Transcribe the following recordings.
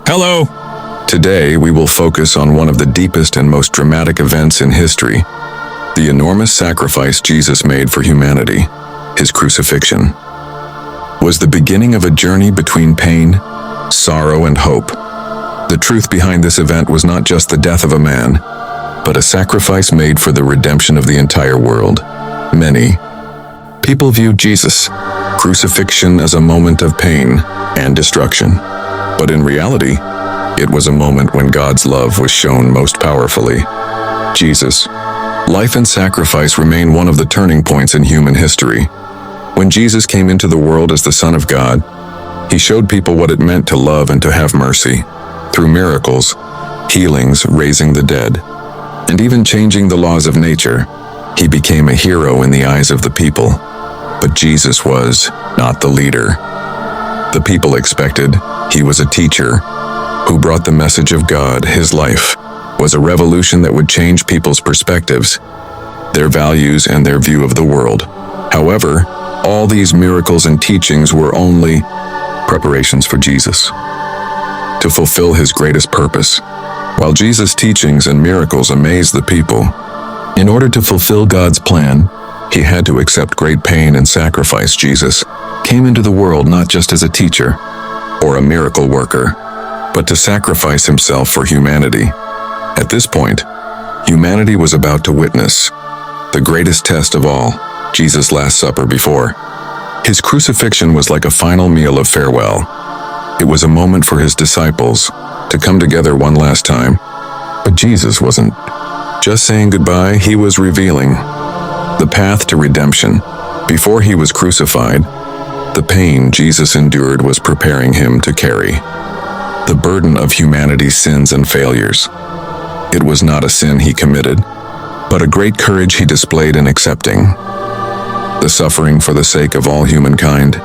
Hello! Today, we will focus on one of the deepest and most dramatic events in history, the enormous sacrifice Jesus made for humanity. His crucifixion was the beginning of a journey between pain, sorrow, and hope. The truth behind this event was not just the death of a man, but a sacrifice made for the redemption of the entire world. Many people viewed Jesus' crucifixion as a moment of pain and destruction. But in reality, it was a moment when God's love was shown most powerfully. Jesus' life and sacrifice remain one of the turning points in human history. When Jesus came into the world as the Son of God, he showed people what it meant to love and to have mercy. Through miracles, healings, raising the dead, and even changing the laws of nature, he became a hero in the eyes of the people. But Jesus was not the leader the people expected. He was a teacher who brought the message of God. His life was a revolution that would change people's perspectives, their values, and their view of the world. However, all these miracles and teachings were only preparations for Jesus to fulfill his greatest purpose. While Jesus' teachings and miracles amazed the people, in order to fulfill God's plan, he had to accept great pain and sacrifice. Jesus came into the world not just as a teacher or a miracle worker, but to sacrifice himself for humanity. At this point, humanity was about to witness the greatest test of all, Jesus' Last Supper. Before his crucifixion was like a final meal of farewell. It was a moment for his disciples to come together one last time. But Jesus wasn't just saying goodbye, he was revealing the path to redemption. Before he was crucified, the pain Jesus endured was preparing him to carry the burden of humanity's sins and failures. It was not a sin he committed, but a great courage he displayed in accepting the suffering for the sake of all humankind.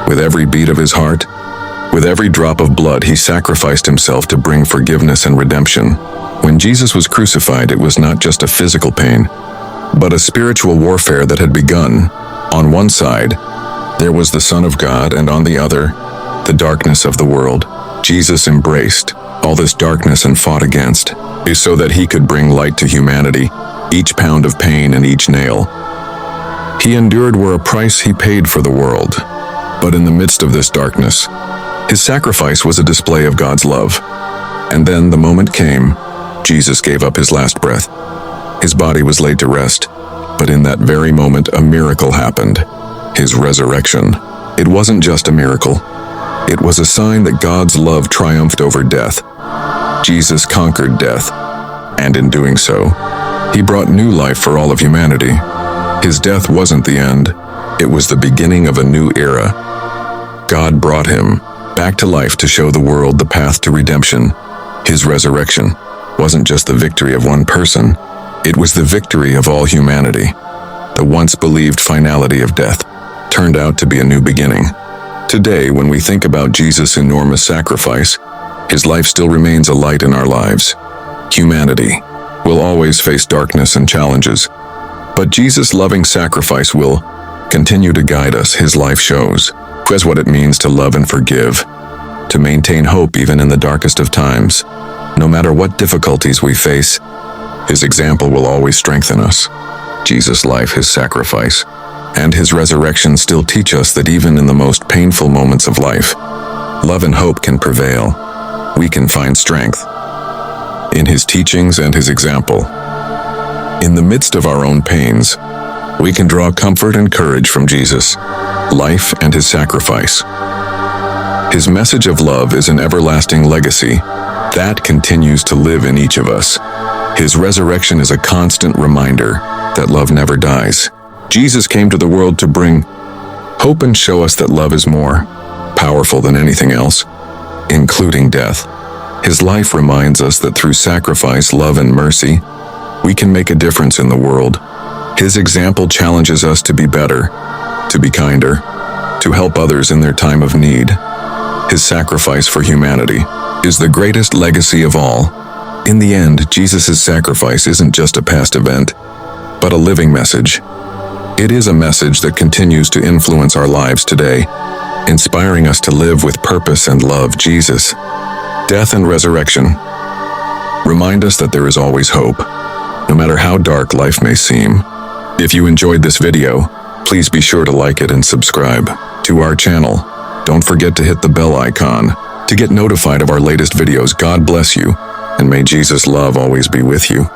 With every beat of his heart, with every drop of blood, he sacrificed himself to bring forgiveness and redemption. When Jesus was crucified, it was not just a physical pain, but a spiritual warfare that had begun. On one side, there was the Son of God, and on the other, the darkness of the world. Jesus embraced all this darkness and fought against it so that he could bring light to humanity. Each pound of pain and each nail he endured were a price he paid for the world. But in the midst of this darkness, his sacrifice was a display of God's love. And then the moment came. Jesus gave up his last breath. His body was laid to rest. But in that very moment, a miracle happened. His resurrection. It wasn't just a miracle. It was a sign that God's love triumphed over death. Jesus conquered death. And in doing so, he brought new life for all of humanity. His death wasn't the end. It was the beginning of a new era. God brought him back to life to show the world the path to redemption. His resurrection wasn't just the victory of one person. It was the victory of all humanity. The once believed finality of death turned out to be a new beginning. Today, when we think about Jesus' enormous sacrifice, his life still remains a light in our lives. Humanity will always face darkness and challenges, but Jesus' loving sacrifice will continue to guide us. His life shows us what it means to love and forgive, to maintain hope even in the darkest of times. No matter what difficulties we face, his example will always strengthen us. Jesus' life, his sacrifice, and his resurrection still teach us that even in the most painful moments of life, love and hope can prevail. We can find strength in his teachings and his example. In the midst of our own pains, we can draw comfort and courage from Jesus' life and his sacrifice. His message of love is an everlasting legacy that continues to live in each of us. His resurrection is a constant reminder that love never dies. Jesus came to the world to bring hope and show us that love is more powerful than anything else, including death. His life reminds us that through sacrifice, love, and mercy, we can make a difference in the world. His example challenges us to be better, to be kinder, to help others in their time of need. His sacrifice for humanity is the greatest legacy of all. In the end, Jesus' sacrifice isn't just a past event, but a living message. It is a message that continues to influence our lives today, inspiring us to live with purpose and love. Jesus' Death and resurrection remind us that there is always hope, no matter how dark life may seem. If you enjoyed this video, please be sure to like it and subscribe to our channel. Don't forget to hit the bell icon to get notified of our latest videos. God bless you, and may Jesus' love always be with you.